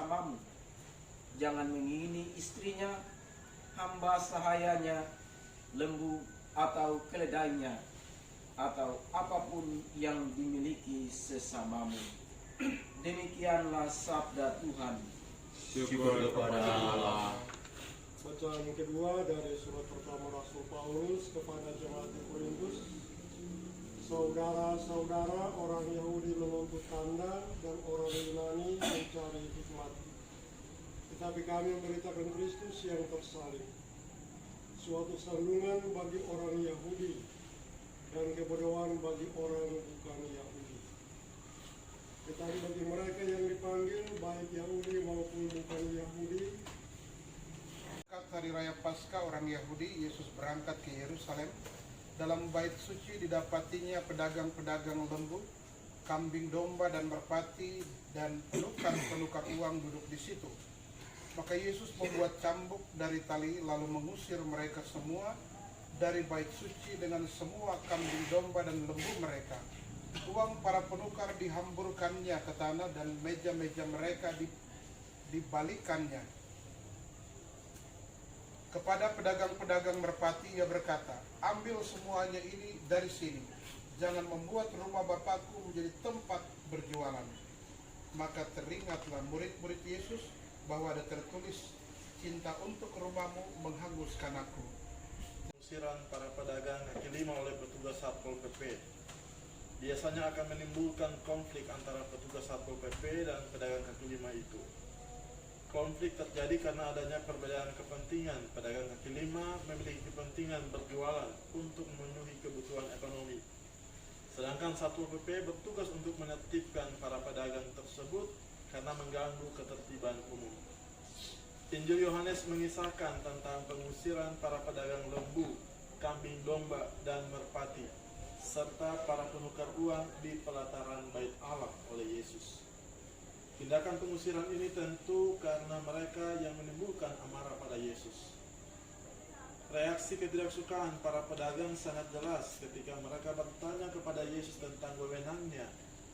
sesamamu. Jangan mengingini istrinya, hamba sahayanya, lembu atau keledainya, atau apapun yang dimiliki sesamamu. Demikianlah sabda Tuhan. Syukur kepada Allah. Bacaan kedua dari surat pertama Rasul Paulus kepada jemaat di Korintus. Saudara-saudara, orang Yahudi menuntut tanda dan orang Yunani mencari hikmat. Tetapi kami memberitakan Kristus yang tersalib, suatu sandungan bagi orang Yahudi dan kebodohan bagi orang bukan Yahudi. Tetapi bagi mereka yang dipanggil, baik Yahudi maupun bukan Yahudi, hari raya Paskah orang Yahudi, Yesus berangkat ke Yerusalem. Dalam bait suci didapatinya pedagang-pedagang lembu, kambing domba dan merpati, dan penukar-penukar uang duduk di situ. Maka Yesus membuat cambuk dari tali lalu mengusir mereka semua dari bait suci dengan semua kambing domba dan lembu mereka. Uang para penukar dihamburkannya ke tanah dan meja-meja mereka dibalikannya. Kepada pedagang-pedagang merpati ia berkata, ambil semuanya ini dari sini. Jangan membuat rumah Bapakku menjadi tempat berjualan. Maka teringatlah murid-murid Yesus bahwa ada tertulis, cinta untuk rumahmu menghanguskan aku. Pengusiran para pedagang kaki lima oleh petugas Satpol PP biasanya akan menimbulkan konflik antara petugas Satpol PP dan pedagang kaki lima itu. Konflik terjadi karena adanya perbedaan kepentingan. Pedagang kaki lima memiliki kepentingan berjualan untuk memenuhi kebutuhan ekonomi, sedangkan Satpol PP bertugas untuk menertibkan para pedagang tersebut karena mengganggu ketertiban umum. Injil Yohanes mengisahkan tentang pengusiran para pedagang lembu, kambing domba, dan merpati, serta para penukar uang di pelataran Bait Allah oleh Yesus. Tindakan pengusiran ini tentu karena mereka yang menimbulkan amarah pada Yesus. Reaksi ketidaksukaan para pedagang sangat jelas ketika mereka bertanya kepada Yesus tentang wewenangnya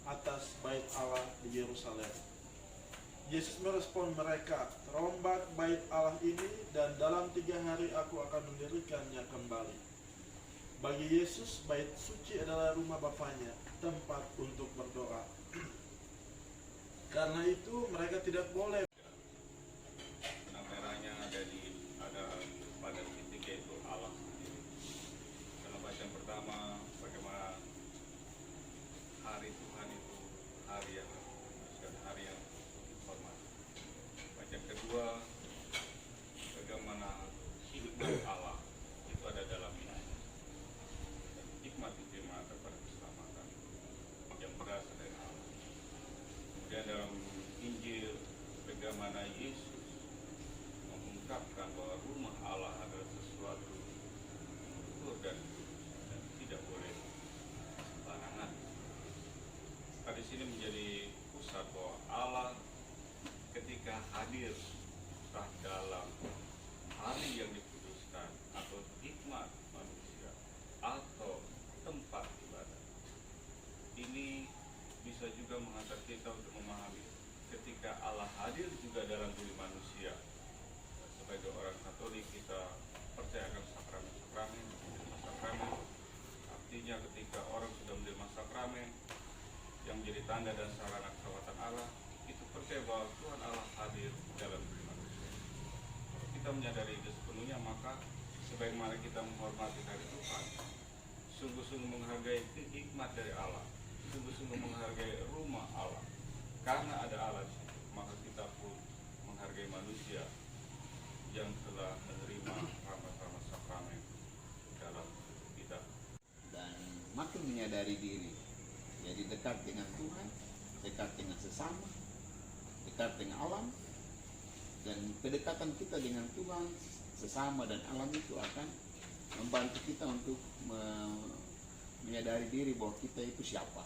atas Bait Allah di Yerusalem. Yesus merespon mereka, rombak Bait Allah ini dan dalam 3 hari aku akan mendirikannya kembali. Bagi Yesus, Bait suci adalah rumah Bapaknya, tempat untuk berdoa. Karena itu mereka tidak boleh. Benang merahnya ada pada titik yaitu Allah sendiri. Dalam bacaan pertama, bagaimana hari Tuhan itu hari yang hormat. Bacaan kedua, bagaimana hikmat Allah itu ada dalam ini. Dan hikmat itu mengatakan pada keselamatan yang berasal dari Allah. Kemudian dalam Injil, bagaimana Yesus mengungkapkan bahwa rumah Allah adalah sesuatu yang betul dan tidak boleh sembarangan. Di sini menjadi pusat bahwa Allah ketika hadir dalam hari yang diputuskan atau hikmat manusia atau tempat ibadah. Ini bisa juga menghantar kita untuk memahami ketika Allah hadir juga dalam diri manusia. Sebagai orang Katolik kita percayakan sakramen-sakramen, menerima sakramen. Artinya ketika orang sudah menerima sakramen yang menjadi tanda dan sarana keselamatan Allah, itu percaya bahwa Tuhan Allah hadir dalam diri manusia. Kalau kita menyadari itu sepenuhnya, maka sebagaimana kita menghormati hari Tuhan, sungguh-sungguh menghargai hikmat dari Allah, sungguh-sungguh menghargai rumah Allah. Karena ada Allah di situ, maka kita pun menghargai manusia yang telah menerima rahmat-rahmat sakramen dalam hidup kita. Dan makin menyadari diri, jadi dekat dengan Tuhan, dekat dengan sesama, dekat dengan alam, dan kedekatan kita dengan Tuhan, sesama dan alam itu akan membantu kita untuk menyadari diri bahwa kita itu siapa.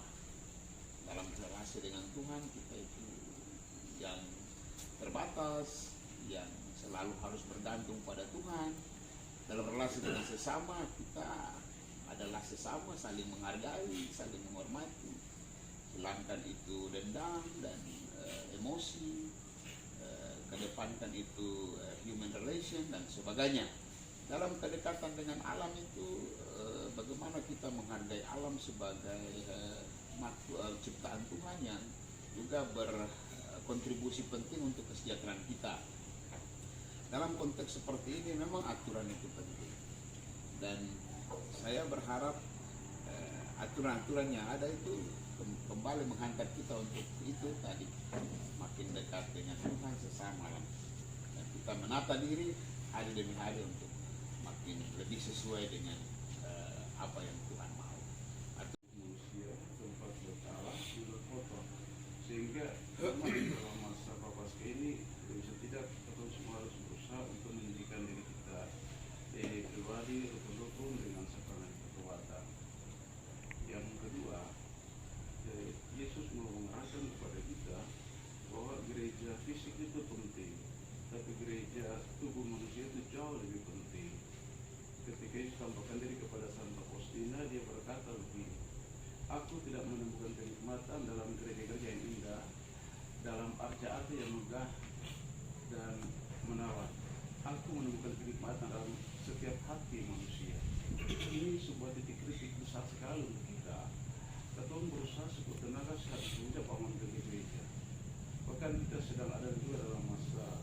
Dalam relasi dengan Tuhan, kita itu yang terbatas, yang selalu harus bergantung pada Tuhan. Dalam relasi dengan sesama, kita adalah sesama, saling menghargai, saling menghormati. Hilangkan itu dendam dan emosi, kedepankan itu human relation dan sebagainya. Dalam kedekatan dengan alam itu bagaimana kita menghargai alam sebagai ciptaan Tuhan yang juga berkontribusi penting untuk kesejahteraan kita. Dalam konteks seperti ini memang aturan itu penting, dan saya berharap aturan-aturan yang ada itu kembali menghantar kita untuk itu tadi, makin dekat dengan Tuhan sesama, dan kita menata diri hari demi hari untuk makin lebih sesuai dengan apa yang Tuhan mau. Manusia tempat bersalah sudah kotor, sehingga memang dalam masa prapaskah ini bisa tidak atau semua harus berusaha untuk menjadikan diri kita pribadi rukun-rukun dengan sakramen pertobatan. Yang kedua, Yesus mau mengarahkan kepada kita bahwa gereja fisik itu penting, tapi gereja tubuh manusia itu jauh lebih penting. Ketika Yesus tampakkan diri kepada Santa Faustina, dia berkata begini, aku tidak menemukan kenikmatan dalam gereja-gereja yang indah, dalam arca-arca yang megah dan menawan. Aku menemukan kenikmatan dalam setiap hati manusia. Ini sebuah titik kritik besar sekali untuk kita. Kita berusaha sekuat tenaga sehabis menjadi bangun gereja. Bahkan kita sedang ada juga dalam masa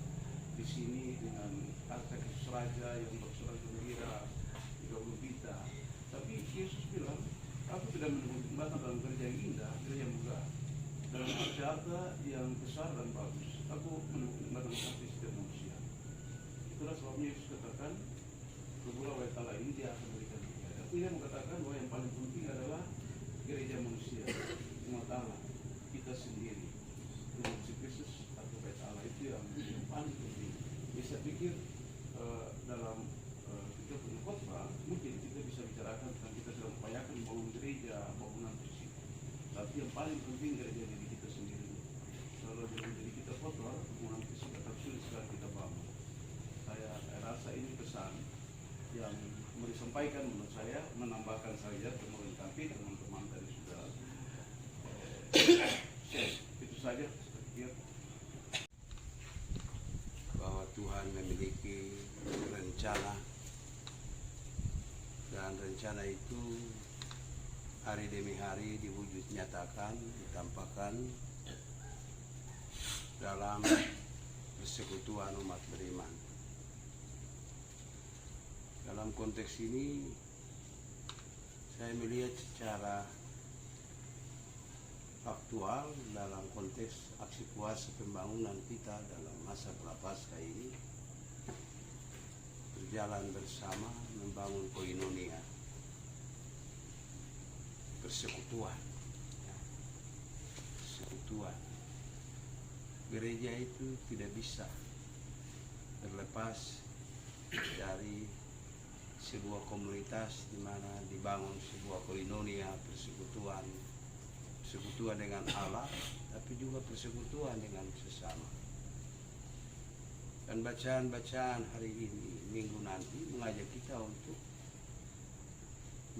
di sini dengan arca Kristus Raja yang bersorak gembira 30 bita. Tapi Yesus bilang, aku tidak menemukan kenikmatan dalam gereja yang indah, gereja yang megah, dalam arca yang besar dan bagus. Aku menemukan kenikmatan dalam hati setiap manusia. Itulah sebabnya Yesus katakan, Kebulah wa ta'ala ini dia akan berikan kita. Tapi dia mengatakan bahwa yang paling penting adalah gereja manusia, umat Allah, kita sendiri, dengan si Kristus atau bait Allah, itu yang paling penting. Jadi saya pikir dalam kita punya khotbah, mungkin kita bisa bicarakan tentang kita sedang upayakan membangun gereja, bangunan fisik. Tapi yang paling penting gereja diri kita sendiri. Kalau dalam diri kita kotor, bangunan fisik akan sulit sekali kita bangun. Saya rasa ini pesan yang mau disampaikan menurut saya, menambahkan saja, melengkapi teman-teman tadi sudah itu saja saya pikir. Bahwa Tuhan memiliki rencana, dan rencana itu hari demi hari diwujud nyatakan, ditampakkan dalam persekutuan umat beriman. Dalam konteks ini saya melihat secara faktual dalam konteks aksi kuasa pembangunan kita dalam masa prapaskah ini berjalan bersama membangun koinonia, persekutuan. Persekutuan. Gereja itu tidak bisa terlepas dari sebuah komunitas di mana dibangun sebuah koinonia, persekutuan dengan Allah, tapi juga persekutuan dengan sesama. Dan bacaan-bacaan hari ini, minggu nanti, mengajak kita untuk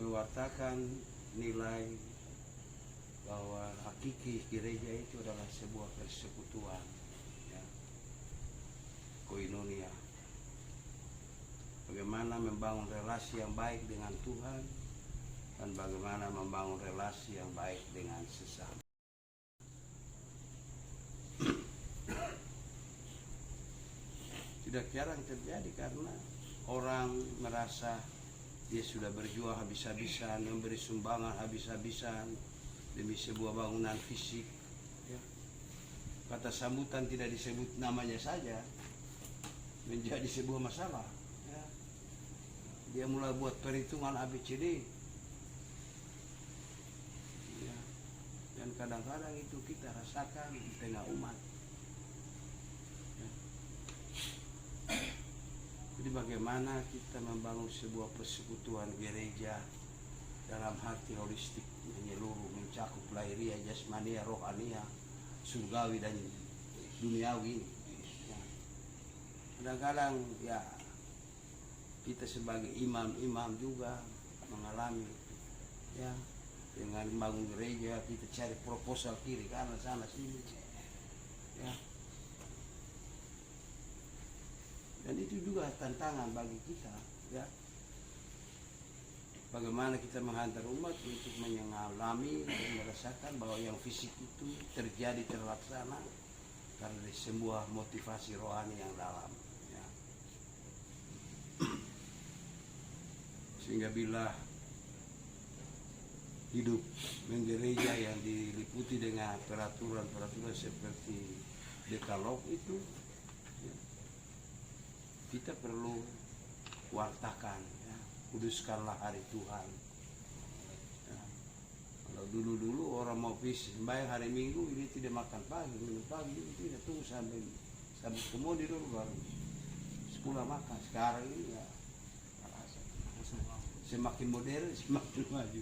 mewartakan nilai bahwa hakiki gereja itu adalah sebuah persekutuan, ya, koinonia. Bagaimana membangun relasi yang baik dengan Tuhan, dan bagaimana membangun relasi yang baik dengan sesama. Tidak jarang terjadi karena orang merasa dia sudah berjuang habis-habisan, memberi sumbangan habis-habisan demi sebuah bangunan fisik, ya. Kata sambutan tidak disebut namanya saja menjadi sebuah masalah, ya. Dia mulai buat perhitungan ABCD, ya. Dan kadang-kadang itu kita rasakan di tengah umat, ya. Jadi bagaimana kita membangun sebuah persekutuan gereja dalam arti holistik, menyeluruh, mencakup lahiriah, jasmania, rohania, surgawi dan duniawi. Ya. Kadang-kadang ya kita sebagai imam-imam juga mengalami, ya, dengan membangun gereja kita cari proposal kiri kanan sana sini, ya. Dan itu juga tantangan bagi kita, ya. Bagaimana kita menghantar umat untuk mengalami dan merasakan bahwa yang fisik itu terjadi terlaksana karena dari sebuah motivasi rohani yang dalam, ya. Sehingga bila hidup menggereja yang diliputi dengan peraturan-peraturan seperti dekalog itu, ya, kita perlu wartakan, ya, kuduskanlah hari Tuhan. Ya. Kalau dulu orang mau sembahyang hari Minggu, ini tidak makan pagi, minum pagi, tidak tunggu sampai kemudian dulu baru sekolah makan. Sekarang ini ya semakin modern semakin maju.